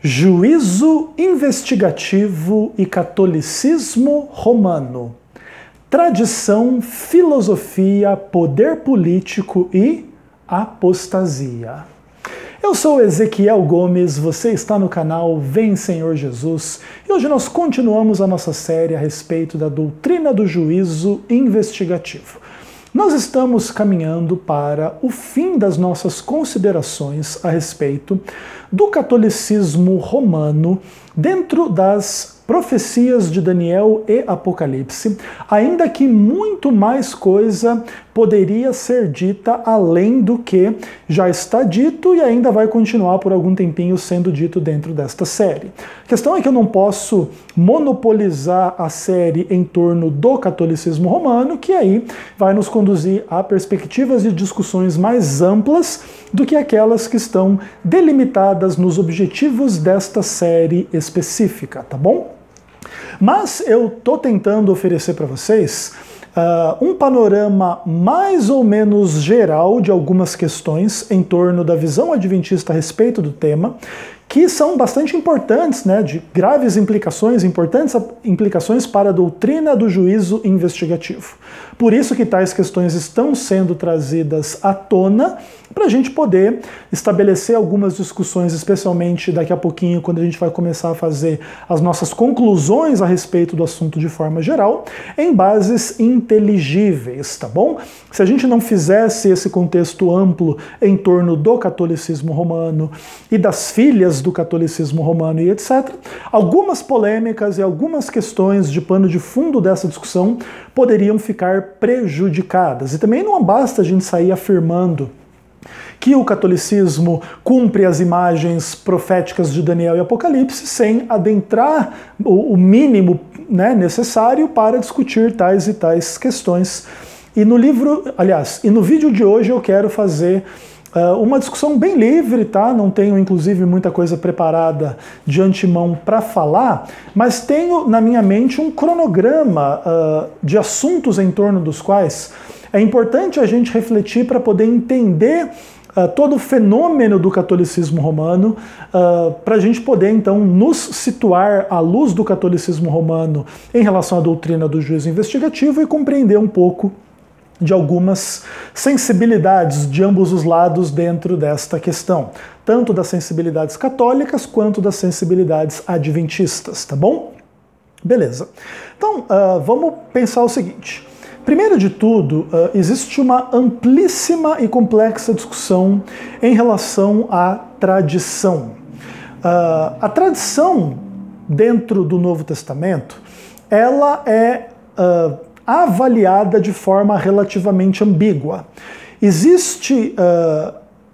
Juízo investigativo e catolicismo romano. Tradição, filosofia, poder político e apostasia. Eu sou Ezequiel Gomes, você está no canal Vem Senhor Jesus e hoje nós continuamos a nossa série a respeito da doutrina do juízo investigativo. Nós estamos caminhando para o fim das nossas considerações a respeito do catolicismo romano dentro das profecias de Daniel e Apocalipse, ainda que muito mais coisa poderia ser dita além do que já está dito e ainda vai continuar por algum tempinho sendo dito dentro desta série. A questão é que eu não posso monopolizar a série em torno do catolicismo romano, que aí vai nos conduzir a perspectivas e discussões mais amplas do que aquelas que estão delimitadas nos objetivos desta série específica, tá bom? Mas eu estou tentando oferecer para vocês um panorama mais ou menos geral de algumas questões em torno da visão adventista a respeito do tema, que são bastante importantes, né, de graves implicações, importantes implicações para a doutrina do juízo investigativo. Por isso que tais questões estão sendo trazidas à tona, para a gente poder estabelecer algumas discussões, especialmente daqui a pouquinho, quando a gente vai começar a fazer as nossas conclusões a respeito do assunto de forma geral, em bases inteligíveis, tá bom? Se a gente não fizesse esse contexto amplo em torno do catolicismo romano e das filhas do catolicismo romano e etc., algumas polêmicas e algumas questões de pano de fundo dessa discussão poderiam ficar prejudicadas. E também não basta a gente sair afirmando que o catolicismo cumpre as imagens proféticas de Daniel e Apocalipse sem adentrar o mínimo, né, necessário para discutir tais e tais questões. E no livro, aliás, e no vídeo de hoje eu quero fazer uma discussão bem livre, tá? Não tenho, inclusive, muita coisa preparada de antemão para falar, mas tenho na minha mente um cronograma de assuntos em torno dos quais é importante a gente refletir para poder entender todo o fenômeno do catolicismo romano, para a gente poder, então, nos situar à luz do catolicismo romano em relação à doutrina do juízo investigativo e compreender um pouco de algumas sensibilidades de ambos os lados dentro desta questão, tanto das sensibilidades católicas quanto das sensibilidades adventistas, tá bom? Beleza. Então, vamos pensar o seguinte. Primeiro de tudo, existe uma amplíssima e complexa discussão em relação à tradição. A tradição dentro do Novo Testamento, ela é avaliada de forma relativamente ambígua. Existe,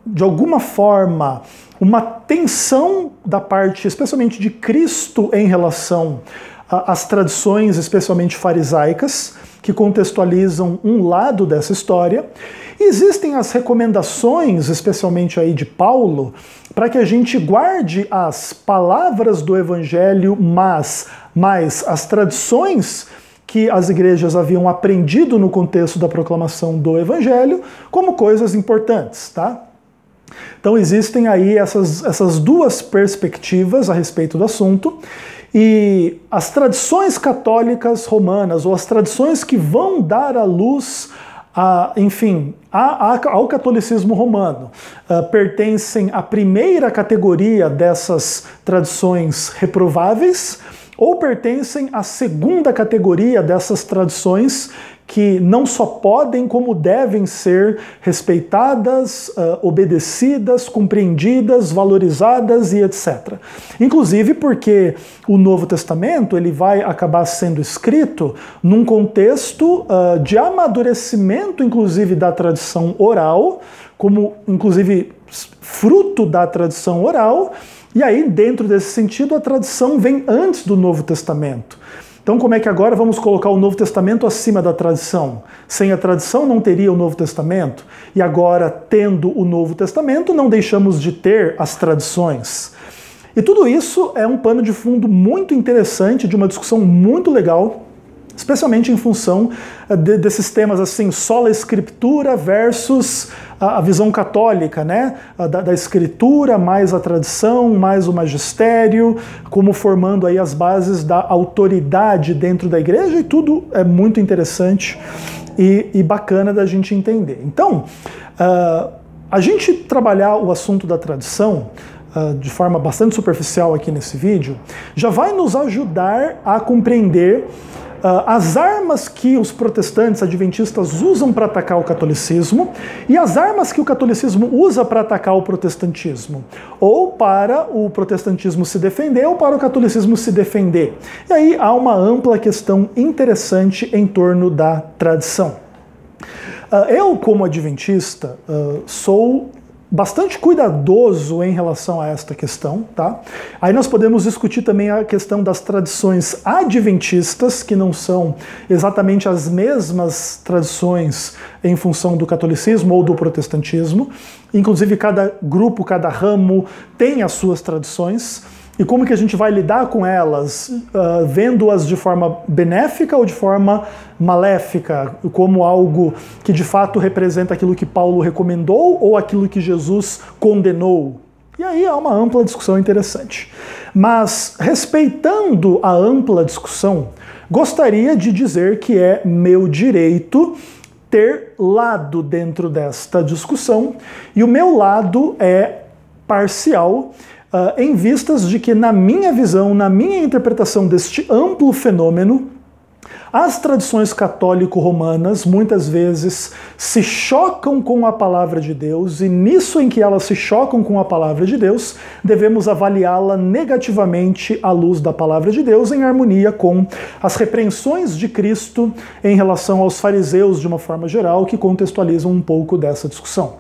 de alguma forma, uma tensão da parte, especialmente de Cristo, em relação às tradições, especialmente farisaicas, que contextualizam um lado dessa história. Existem as recomendações, especialmente aí de Paulo, para que a gente guarde as palavras do Evangelho, mas as tradições que as igrejas haviam aprendido no contexto da proclamação do Evangelho como coisas importantes, tá? Então existem aí essas duas perspectivas a respeito do assunto, e as tradições católicas romanas, ou as tradições que vão dar à luz, ao catolicismo romano, pertencem à primeira categoria dessas tradições reprováveis, ou pertencem à segunda categoria dessas tradições que não só podem, como devem ser respeitadas, obedecidas, compreendidas, valorizadas e etc. Inclusive porque o Novo Testamento ele vai acabar sendo escrito num contexto de amadurecimento, inclusive, da tradição oral, como, inclusive, fruto da tradição oral. E aí, dentro desse sentido, a tradição vem antes do Novo Testamento. Então, como é que agora vamos colocar o Novo Testamento acima da tradição? Sem a tradição não teria o Novo Testamento, e agora, tendo o Novo Testamento, não deixamos de ter as tradições. E tudo isso é um pano de fundo muito interessante, de uma discussão muito legal, especialmente em função desses temas assim, sola escritura versus a visão católica, né? Da escritura mais a tradição, mais o magistério, como formando aí as bases da autoridade dentro da igreja, e tudo é muito interessante e bacana da gente entender. Então, a gente trabalhar o assunto da tradição de forma bastante superficial aqui nesse vídeo, já vai nos ajudar a compreender as armas que os protestantes adventistas usam para atacar o catolicismo e as armas que o catolicismo usa para atacar o protestantismo, ou para o protestantismo se defender ou para o catolicismo se defender. E aí há uma ampla questão interessante em torno da tradição. Eu, como adventista, sou bastante cuidadoso em relação a esta questão, tá? Aí nós podemos discutir também a questão das tradições adventistas, que não são exatamente as mesmas tradições em função do catolicismo ou do protestantismo. Inclusive cada grupo, cada ramo tem as suas tradições. E como que a gente vai lidar com elas, vendo-as de forma benéfica ou de forma maléfica, como algo que de fato representa aquilo que Paulo recomendou ou aquilo que Jesus condenou? E aí há uma ampla discussão interessante. Mas, respeitando a ampla discussão, gostaria de dizer que é meu direito ter lado dentro desta discussão, e o meu lado é parcial, em vistas de que, na minha visão, na minha interpretação deste amplo fenômeno, as tradições católico-romanas muitas vezes se chocam com a palavra de Deus, e nisso em que elas se chocam com a palavra de Deus, devemos avaliá-la negativamente à luz da palavra de Deus, em harmonia com as repreensões de Cristo em relação aos fariseus, de uma forma geral, que contextualizam um pouco dessa discussão.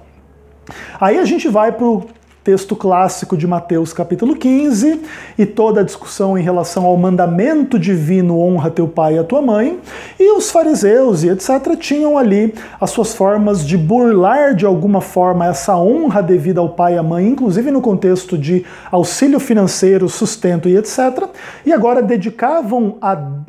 Aí a gente vai para o texto clássico de Mateus capítulo 15, e toda a discussão em relação ao mandamento divino, honra teu pai e a tua mãe, e os fariseus e etc. tinham ali as suas formas de burlar de alguma forma essa honra devida ao pai e à mãe, inclusive no contexto de auxílio financeiro, sustento e etc. E agora dedicavam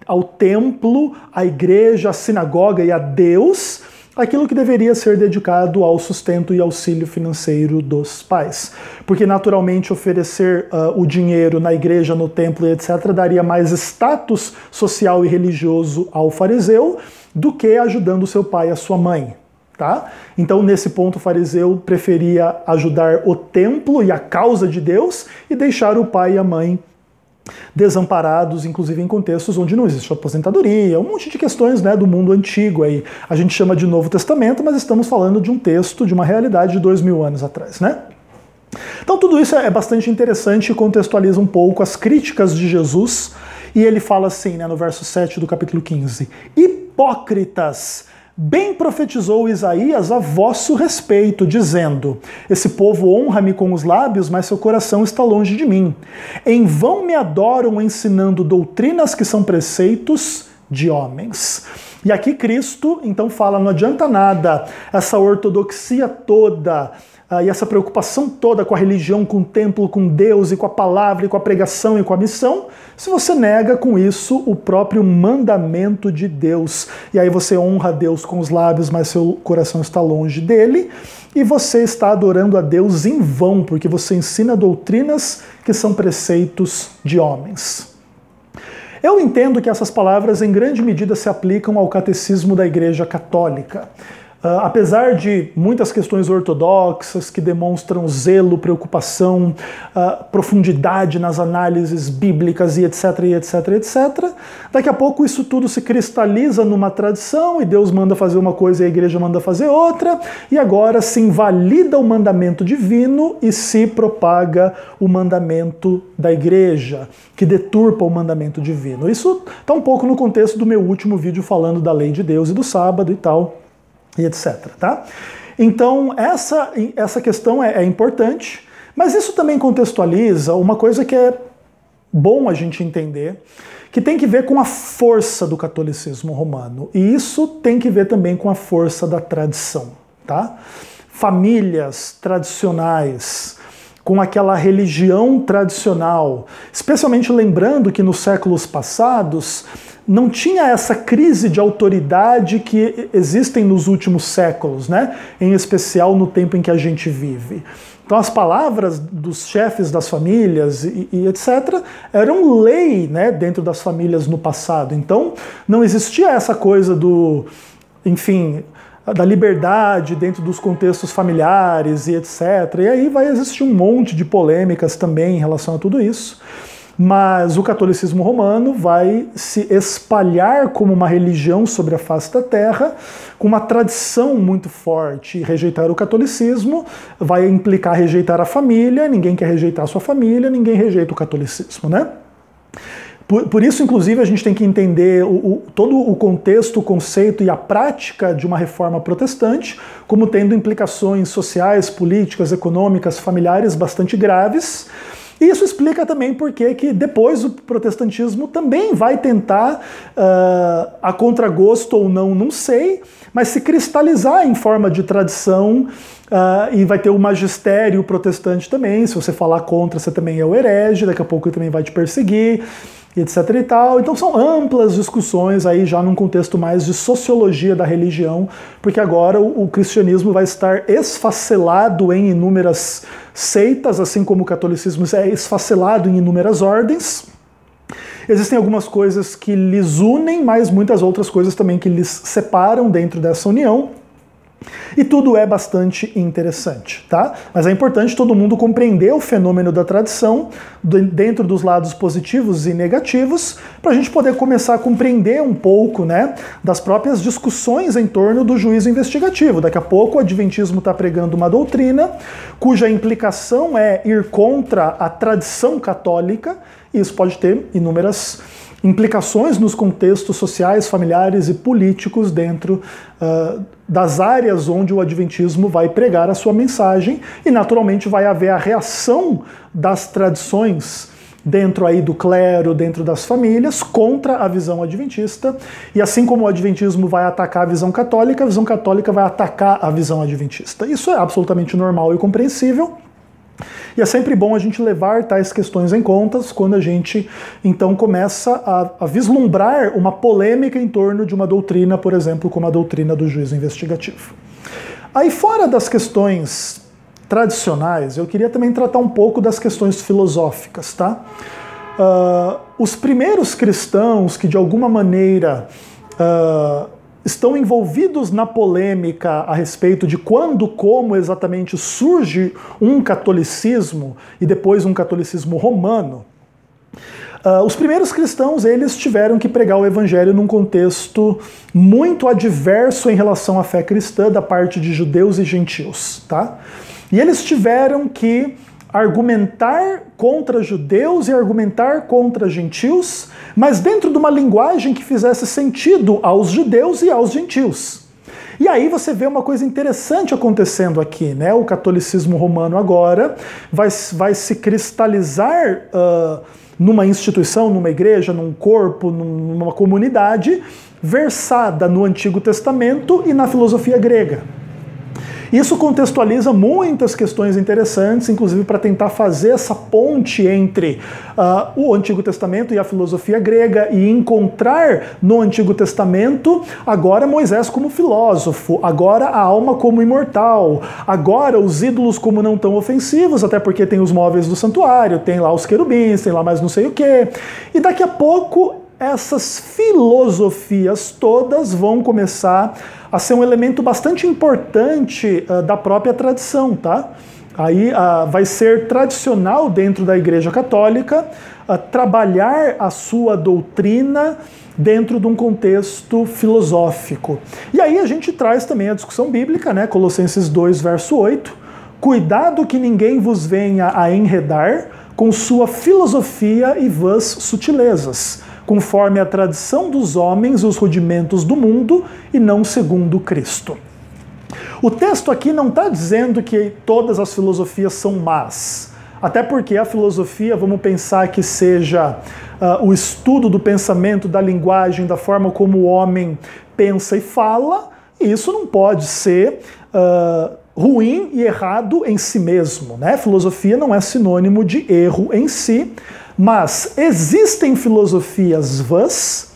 ao templo, à igreja, à sinagoga e a Deus aquilo que deveria ser dedicado ao sustento e auxílio financeiro dos pais. Porque, naturalmente, oferecer o dinheiro na igreja, no templo e etc. daria mais status social e religioso ao fariseu do que ajudando seu pai e a sua mãe. Tá? Então, nesse ponto, o fariseu preferia ajudar o templo e a causa de Deus e deixar o pai e a mãe desamparados, inclusive em contextos onde não existe aposentadoria, um monte de questões, né, do mundo antigo aí. A gente chama de Novo Testamento, mas estamos falando de um texto, de uma realidade de 2000 anos atrás, né? Então tudo isso é bastante interessante e contextualiza um pouco as críticas de Jesus, e ele fala assim, né, no verso 7 do capítulo 15: hipócritas! Bem profetizou Isaías a vosso respeito, dizendo: esse povo honra-me com os lábios, mas seu coração está longe de mim. Em vão me adoram, ensinando doutrinas que são preceitos de homens. E aqui Cristo, então, fala, não adianta nada essa ortodoxia toda, e essa preocupação toda com a religião, com o templo, com Deus, e com a palavra, e com a pregação, e com a missão, se você nega com isso o próprio mandamento de Deus. E aí você honra a Deus com os lábios, mas seu coração está longe dele, e você está adorando a Deus em vão, porque você ensina doutrinas que são preceitos de homens. Eu entendo que essas palavras em grande medida se aplicam ao catecismo da Igreja Católica. Apesar de muitas questões ortodoxas que demonstram zelo, preocupação, profundidade nas análises bíblicas e etc, daqui a pouco isso tudo se cristaliza numa tradição, e Deus manda fazer uma coisa e a igreja manda fazer outra, e agora se invalida o mandamento divino e se propaga o mandamento da igreja, que deturpa o mandamento divino. Isso está um pouco no contexto do meu último vídeo falando da lei de Deus e do sábado e tal, e etc. Tá? Então, essa questão é importante, mas isso também contextualiza uma coisa que é bom a gente entender, que tem que ver com a força do catolicismo romano, e isso tem que ver também com a força da tradição. Tá? Famílias tradicionais, com aquela religião tradicional, especialmente lembrando que nos séculos passados não tinha essa crise de autoridade que existem nos últimos séculos, né? Em especial no tempo em que a gente vive. Então as palavras dos chefes das famílias e etc. eram lei, né, dentro das famílias no passado. Então não existia essa coisa do, enfim, da liberdade dentro dos contextos familiares e etc. E aí vai existir um monte de polêmicas também em relação a tudo isso. Mas o catolicismo romano vai se espalhar como uma religião sobre a face da terra, com uma tradição muito forte. E rejeitar o catolicismo vai implicar rejeitar a família, ninguém quer rejeitar a sua família, ninguém rejeita o catolicismo, né? Por isso, inclusive, a gente tem que entender todo o contexto, o conceito e a prática de uma reforma protestante como tendo implicações sociais, políticas, econômicas, familiares bastante graves. E isso explica também por que depois o protestantismo também vai tentar, a contragosto ou não, não sei, mas se cristalizar em forma de tradição, e vai ter o magistério protestante também. Se você falar contra, você também é o herege, daqui a pouco ele também vai te perseguir, etc e tal. Então são amplas discussões aí já num contexto mais de sociologia da religião, porque agora o cristianismo vai estar esfacelado em inúmeras seitas, assim como o catolicismo é esfacelado em inúmeras ordens. Existem algumas coisas que lhes unem, mas muitas outras coisas também que lhes separam dentro dessa união. E tudo é bastante interessante, tá? Mas é importante todo mundo compreender o fenômeno da tradição dentro dos lados positivos e negativos, para a gente poder começar a compreender um pouco, né, das próprias discussões em torno do juízo investigativo. Daqui a pouco o adventismo está pregando uma doutrina cuja implicação é ir contra a tradição católica, e isso pode ter inúmeras implicações nos contextos sociais, familiares e políticos dentro das áreas onde o adventismo vai pregar a sua mensagem, e naturalmente vai haver a reação das tradições dentro aí do clero, dentro das famílias, contra a visão adventista, e assim como o adventismo vai atacar a visão católica vai atacar a visão adventista. Isso é absolutamente normal e compreensível. E é sempre bom a gente levar tais questões em conta quando a gente, então, começa a vislumbrar uma polêmica em torno de uma doutrina, por exemplo, como a doutrina do juízo investigativo. Aí, fora das questões tradicionais, eu queria também tratar um pouco das questões filosóficas, tá? Os primeiros cristãos que, de alguma maneira, estão envolvidos na polêmica a respeito de quando, como exatamente surge um catolicismo e depois um catolicismo romano. Os primeiros cristãos, eles tiveram que pregar o evangelho num contexto muito adverso em relação à fé cristã da parte de judeus e gentios, tá? E eles tiveram que argumentar contra judeus e argumentar contra gentios, mas dentro de uma linguagem que fizesse sentido aos judeus e aos gentios. E aí você vê uma coisa interessante acontecendo aqui, né? O catolicismo romano agora vai se cristalizar numa instituição, numa igreja, num corpo, numa comunidade versada no Antigo Testamento e na filosofia grega. Isso contextualiza muitas questões interessantes, inclusive para tentar fazer essa ponte entre o Antigo Testamento e a filosofia grega e encontrar no Antigo Testamento agora Moisés como filósofo, agora a alma como imortal, agora os ídolos como não tão ofensivos, até porque tem os móveis do santuário, tem lá os querubins, tem lá mais não sei o quê. E daqui a pouco essas filosofias todas vão começar a ser um elemento bastante importante da própria tradição, tá? Aí vai ser tradicional dentro da Igreja Católica trabalhar a sua doutrina dentro de um contexto filosófico. E aí a gente traz também a discussão bíblica, né? Colossenses 2, verso 8. Cuidado que ninguém vos venha a enredar com sua filosofia e vãs sutilezas, conforme a tradição dos homens e os rudimentos do mundo, e não segundo Cristo. O texto aqui não está dizendo que todas as filosofias são más, até porque a filosofia, vamos pensar que seja o estudo do pensamento, da linguagem, da forma como o homem pensa e fala, e isso não pode ser ruim e errado em si mesmo, né? Filosofia não é sinônimo de erro em si, mas existem filosofias vãs,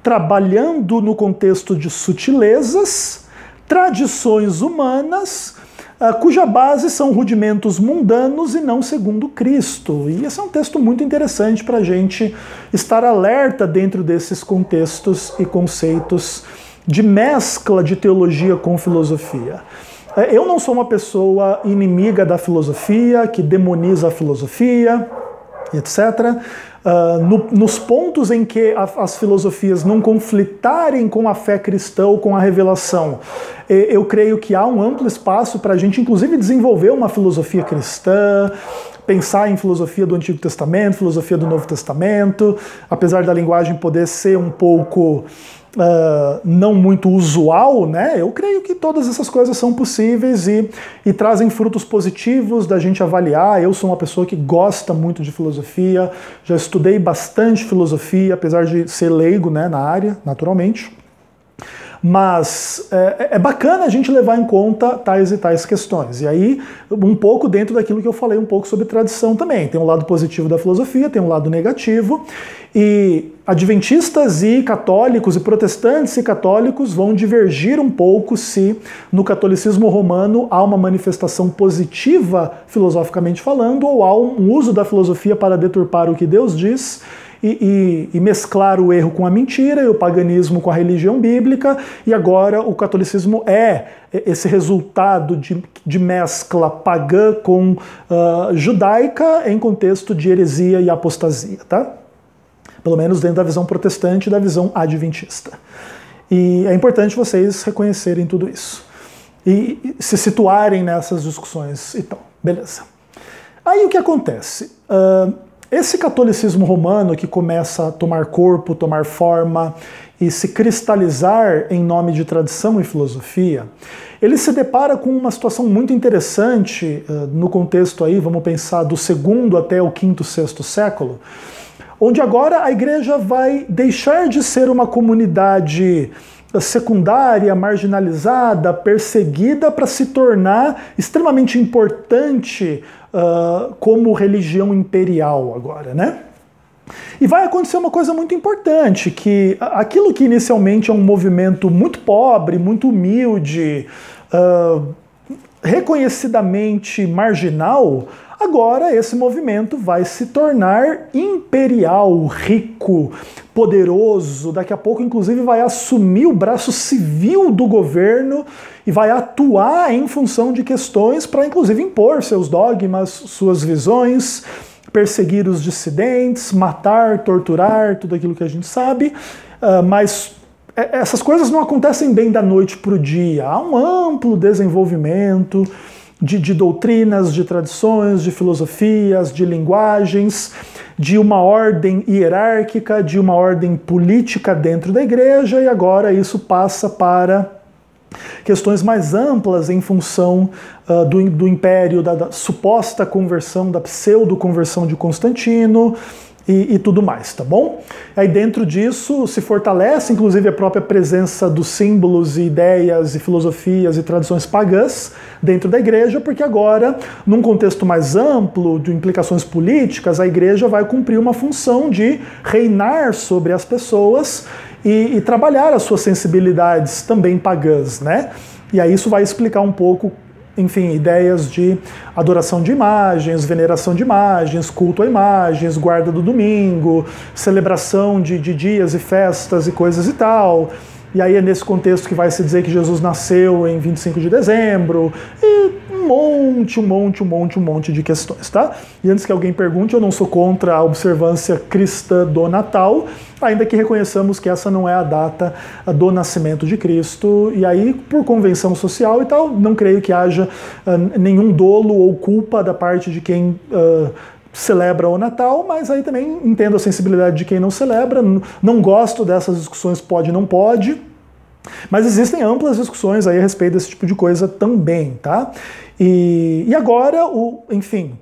trabalhando no contexto de sutilezas, tradições humanas, cuja base são rudimentos mundanos e não segundo Cristo. E esse é um texto muito interessante para a gente estar alerta dentro desses contextos e conceitos de mescla de teologia com filosofia. Eu não sou uma pessoa inimiga da filosofia, que demoniza a filosofia, etc. Nos pontos em que as filosofias não conflitarem com a fé cristã ou com a revelação, eu creio que há um amplo espaço para a gente, inclusive, desenvolver uma filosofia cristã, pensar em filosofia do Antigo Testamento, filosofia do Novo Testamento, apesar da linguagem poder ser um pouco não muito usual, né? Eu creio que todas essas coisas são possíveis e trazem frutos positivos da gente avaliar. Eu sou uma pessoa que gosta muito de filosofia, já estudei bastante filosofia, apesar de ser leigo, né, na área, naturalmente. Mas é bacana a gente levar em conta tais e tais questões. E aí, um pouco dentro daquilo que eu falei um pouco sobre tradição também. Tem um lado positivo da filosofia, tem um lado negativo. E adventistas e católicos, e protestantes e católicos vão divergir um pouco se no catolicismo romano há uma manifestação positiva, filosoficamente falando, ou há um uso da filosofia para deturpar o que Deus diz, e mesclar o erro com a mentira e o paganismo com a religião bíblica, e agora o catolicismo é esse resultado de mescla pagã com judaica em contexto de heresia e apostasia, tá? Pelo menos dentro da visão protestante e da visão adventista. E é importante vocês reconhecerem tudo isso e se situarem nessas discussões e tal, beleza. Aí o que acontece? Esse catolicismo romano que começa a tomar corpo, tomar forma e se cristalizar em nome de tradição e filosofia, ele se depara com uma situação muito interessante no contexto aí, vamos pensar, do 2º até o 5º, 6º século, onde agora a igreja vai deixar de ser uma comunidade secundária, marginalizada, perseguida, para se tornar extremamente importante como religião imperial agora, né? E vai acontecer uma coisa muito importante, que aquilo que inicialmente é um movimento muito pobre, muito humilde, reconhecidamente marginal, agora esse movimento vai se tornar imperial, rico, poderoso, daqui a pouco inclusive vai assumir o braço civil do governo e vai atuar em função de questões para inclusive impor seus dogmas, suas visões, perseguir os dissidentes, matar, torturar, tudo aquilo que a gente sabe, mas essas coisas não acontecem bem da noite para o dia. Há um amplo desenvolvimento de doutrinas, de tradições, de filosofias, de linguagens, de uma ordem hierárquica, de uma ordem política dentro da igreja, e agora isso passa para questões mais amplas em função do império, da suposta conversão, da pseudo-conversão de Constantino, e tudo mais, tá bom? Aí dentro disso se fortalece inclusive a própria presença dos símbolos e ideias e filosofias e tradições pagãs dentro da igreja, porque agora, num contexto mais amplo de implicações políticas, a igreja vai cumprir uma função de reinar sobre as pessoas e trabalhar as suas sensibilidades também pagãs, né? E aí isso vai explicar um pouco, enfim, ideias de adoração de imagens, veneração de imagens, culto a imagens, guarda do domingo, celebração de dias e festas e coisas e tal. E aí é nesse contexto que vai se dizer que Jesus nasceu em 25 de dezembro, e um monte de questões, tá? E antes que alguém pergunte, eu não sou contra a observância cristã do Natal, ainda que reconheçamos que essa não é a data do nascimento de Cristo, e aí, por convenção social e tal, não creio que haja nenhum dolo ou culpa da parte de quem celebra o Natal, mas aí também entendo a sensibilidade de quem não celebra, não gosto dessas discussões pode, não pode, mas existem amplas discussões aí a respeito desse tipo de coisa também, tá? E agora, enfim,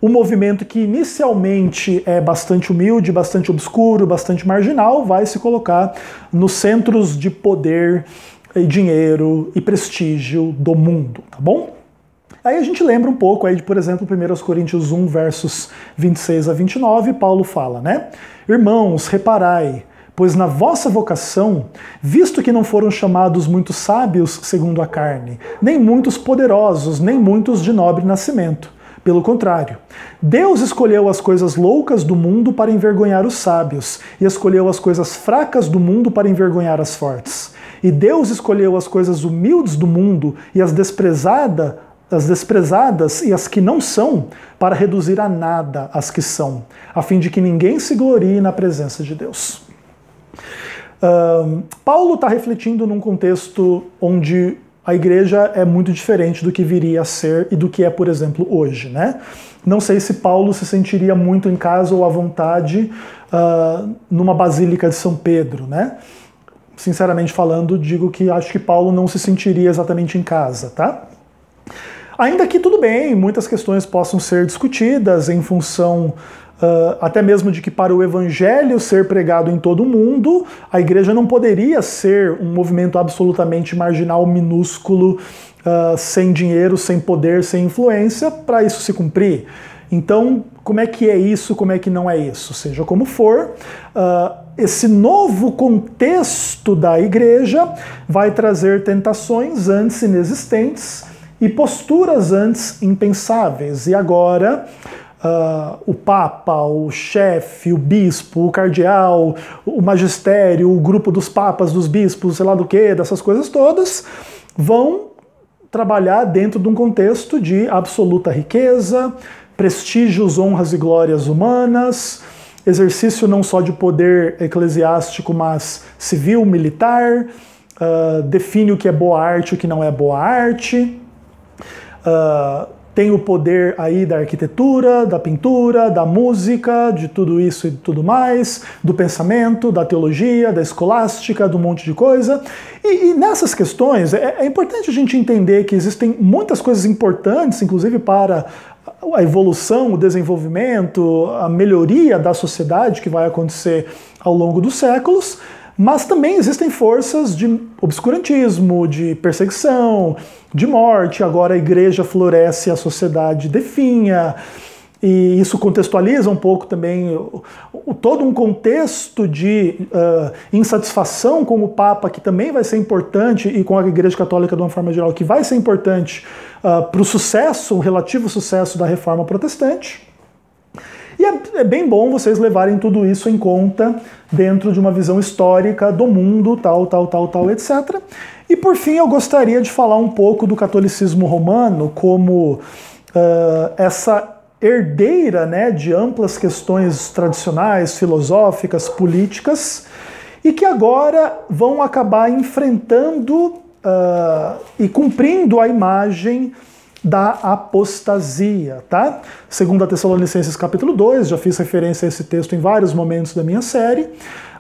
o movimento que inicialmente é bastante humilde, bastante obscuro, bastante marginal, vai se colocar nos centros de poder, e dinheiro e prestígio do mundo, tá bom? Aí a gente lembra um pouco aí de, por exemplo, 1 Coríntios 1, versos 26 a 29, Paulo fala, né? Irmãos, reparai, pois na vossa vocação, visto que não foram chamados muitos sábios segundo a carne, nem muitos poderosos, nem muitos de nobre nascimento. Pelo contrário, Deus escolheu as coisas loucas do mundo para envergonhar os sábios, e escolheu as coisas fracas do mundo para envergonhar as fortes. E Deus escolheu as coisas humildes do mundo e as desprezadas e as que não são, para reduzir a nada as que são, a fim de que ninguém se glorie na presença de Deus. Paulo está refletindo num contexto onde a igreja é muito diferente do que viria a ser e do que é, por exemplo, hoje, né? Não sei se Paulo se sentiria muito em casa ou à vontade numa basílica de São Pedro, né? Sinceramente falando, digo que acho que Paulo não se sentiria exatamente em casa, tá? Ainda que tudo bem, muitas questões possam ser discutidas em função até mesmo de que para o evangelho ser pregado em todo o mundo, a igreja não poderia ser um movimento absolutamente marginal, minúsculo, sem dinheiro, sem poder, sem influência, para isso se cumprir. Então, como é que é isso, como é que não é isso? Seja como for, esse novo contexto da igreja vai trazer tentações antes inexistentes e posturas antes impensáveis. E agora, o Papa, o chefe, o bispo, o cardeal, o magistério, o grupo dos papas, dos bispos, sei lá do que, dessas coisas todas, vão trabalhar dentro de um contexto de absoluta riqueza, prestígios, honras e glórias humanas, exercício não só de poder eclesiástico, mas civil, militar, define o que é boa arte e o que não é boa arte, tem o poder aí da arquitetura, da pintura, da música, de tudo isso e tudo mais, do pensamento, da teologia, da escolástica, de um monte de coisa. E nessas questões é importante a gente entender que existem muitas coisas importantes, inclusive para a evolução, o desenvolvimento, a melhoria da sociedade que vai acontecer ao longo dos séculos, mas também existem forças de obscurantismo, de perseguição, de morte. Agora a igreja floresce, a sociedade definha, e isso contextualiza um pouco também todo um contexto de insatisfação com o Papa, que também vai ser importante, e com a Igreja Católica de uma forma geral, que vai ser importante para o sucesso, o relativo sucesso da Reforma Protestante. E é bem bom vocês levarem tudo isso em conta dentro de uma visão histórica do mundo, tal, etc. E por fim eu gostaria de falar um pouco do catolicismo romano como essa herdeira, né, de amplas questões tradicionais, filosóficas, políticas, e que agora vão acabar enfrentando e cumprindo a imagem da apostasia, tá? Segundo a Tessalonicenses capítulo 2, já fiz referência a esse texto em vários momentos da minha série,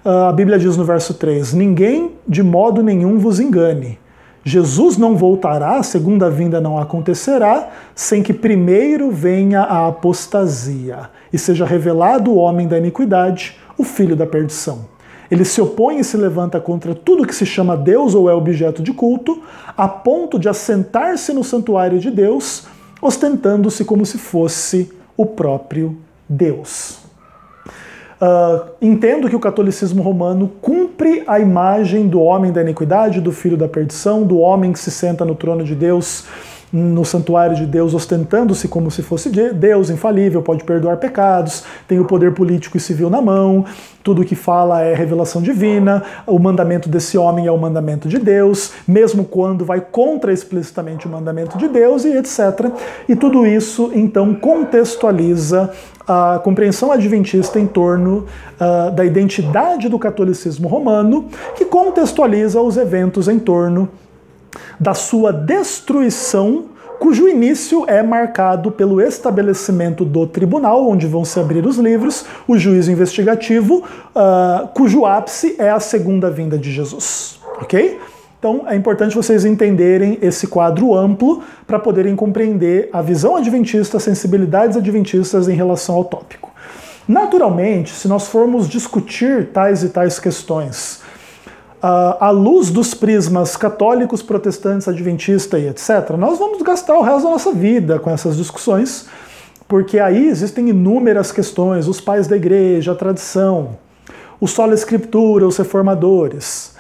a Bíblia diz no verso 3, ninguém de modo nenhum vos engane. Jesus não voltará, a segunda vinda não acontecerá, sem que primeiro venha a apostasia e seja revelado o homem da iniquidade, o filho da perdição. Ele se opõe e se levanta contra tudo que se chama Deus ou é objeto de culto, a ponto de assentar-se no santuário de Deus, ostentando-se como se fosse o próprio Deus. Entendo que o catolicismo romano cumpre a imagem do homem da iniquidade, do filho da perdição, do homem que se senta no trono de Deus, no santuário de Deus, ostentando-se como se fosse Deus, infalível, pode perdoar pecados, tem o poder político e civil na mão, tudo que fala é revelação divina, o mandamento desse homem é o mandamento de Deus, mesmo quando vai contra explicitamente o mandamento de Deus, e etc. E tudo isso, então, contextualiza a compreensão adventista em torno da identidade do catolicismo romano, que contextualiza os eventos em torno da sua destruição, cujo início é marcado pelo estabelecimento do tribunal, onde vão se abrir os livros, o juízo investigativo, cujo ápice é a segunda vinda de Jesus. Ok? Então é importante vocês entenderem esse quadro amplo para poderem compreender a visão adventista, as sensibilidades adventistas em relação ao tópico. Naturalmente, se nós formos discutir tais e tais questões, à luz dos prismas católicos, protestantes, adventistas e etc., nós vamos gastar o resto da nossa vida com essas discussões, porque aí existem inúmeras questões, os pais da igreja, a tradição, o sola escritura, os reformadores.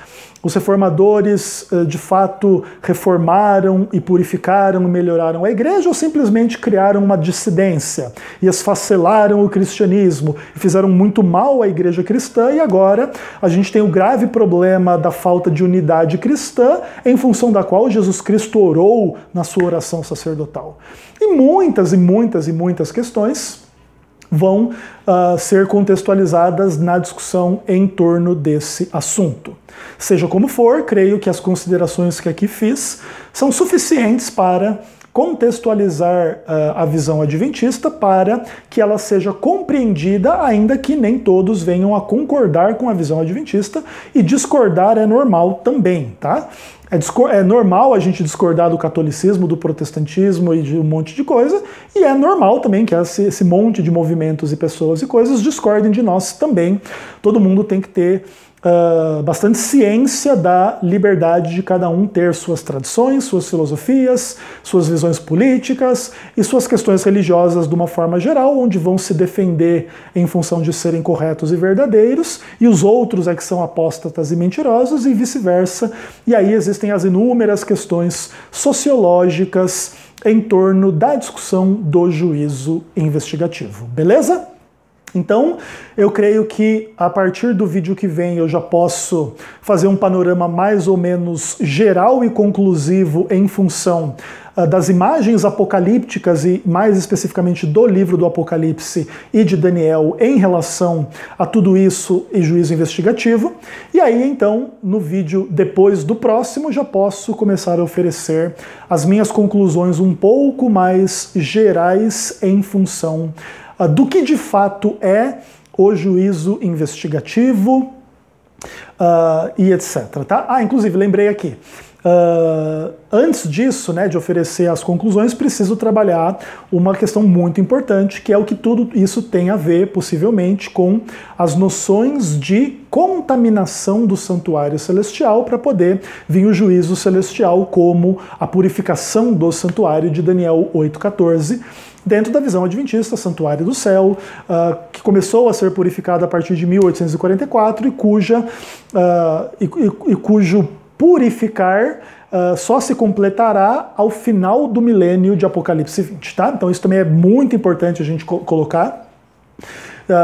Os reformadores, de fato, reformaram e purificaram e melhoraram a igreja ou simplesmente criaram uma dissidência e esfacelaram o cristianismo e fizeram muito mal à igreja cristã, e agora a gente tem o grave problema da falta de unidade cristã, em função da qual Jesus Cristo orou na sua oração sacerdotal. E muitas questões vão ser contextualizadas na discussão em torno desse assunto. Seja como for, creio que as considerações que aqui fiz são suficientes para contextualizar a visão adventista para que ela seja compreendida, ainda que nem todos venham a concordar com a visão adventista, e discordar é normal também, tá? É normal a gente discordar do catolicismo, do protestantismo e de um monte de coisa, e é normal também que esse monte de movimentos e pessoas e coisas discordem de nós também. Todo mundo tem que ter bastante ciência da liberdade de cada um ter suas tradições, suas filosofias, suas visões políticas e suas questões religiosas de uma forma geral, onde vão se defender em função de serem corretos e verdadeiros, e os outros é que são apóstatas e mentirosos, e vice-versa. E aí existem as inúmeras questões sociológicas em torno da discussão do juízo investigativo. Beleza? Então, eu creio que a partir do vídeo que vem eu já posso fazer um panorama mais ou menos geral e conclusivo em função das imagens apocalípticas e mais especificamente do livro do Apocalipse e de Daniel em relação a tudo isso e juízo investigativo. E aí então, no vídeo depois do próximo, já posso começar a oferecer as minhas conclusões um pouco mais gerais em função do que de fato é o juízo investigativo e etc. Tá? Inclusive, lembrei aqui. Antes disso, né, de oferecer as conclusões, preciso trabalhar uma questão muito importante, que é o que tudo isso tem a ver, possivelmente, com as noções de contaminação do santuário celestial, para poder vir o juízo celestial como a purificação do santuário de Daniel 8,14, dentro da visão adventista, santuário do céu, que começou a ser purificado a partir de 1844 e cujo purificar só se completará ao final do milênio de Apocalipse 20, tá? Então isso também é muito importante a gente colocar.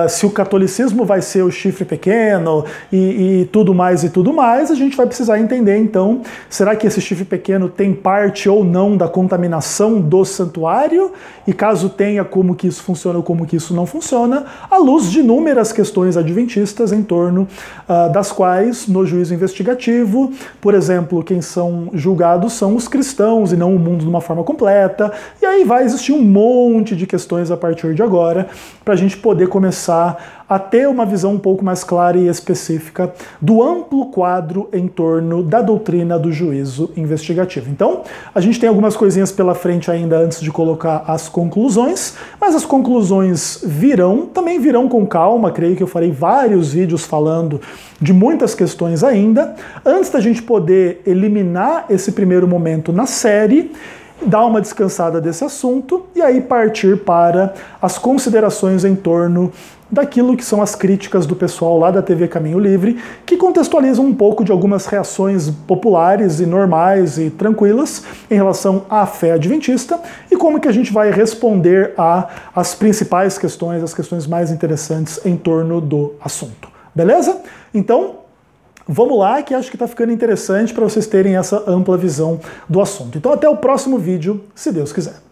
Se o catolicismo vai ser o chifre pequeno e tudo mais, a gente vai precisar entender, então, será que esse chifre pequeno tem parte ou não da contaminação do santuário? E caso tenha, como que isso funciona ou como que isso não funciona, à luz de inúmeras questões adventistas em torno das quais, no juízo investigativo, por exemplo, quem são julgados são os cristãos e não o mundo de uma forma completa, e aí vai existir um monte de questões a partir de agora, para a gente poder começar a ter uma visão um pouco mais clara e específica do amplo quadro em torno da doutrina do juízo investigativo. Então, a gente tem algumas coisinhas pela frente ainda antes de colocar as conclusões, mas as conclusões também virão com calma, creio que eu farei vários vídeos falando de muitas questões ainda, antes da gente poder eliminar esse primeiro momento na série, dar uma descansada desse assunto e aí partir para as considerações em torno daquilo que são as críticas do pessoal lá da TV Caminho Livre, que contextualizam um pouco de algumas reações populares e normais e tranquilas em relação à fé adventista e como que a gente vai responder às principais questões, as questões mais interessantes em torno do assunto. Beleza? Então, vamos lá, que acho que está ficando interessante para vocês terem essa ampla visão do assunto. Então até o próximo vídeo, se Deus quiser.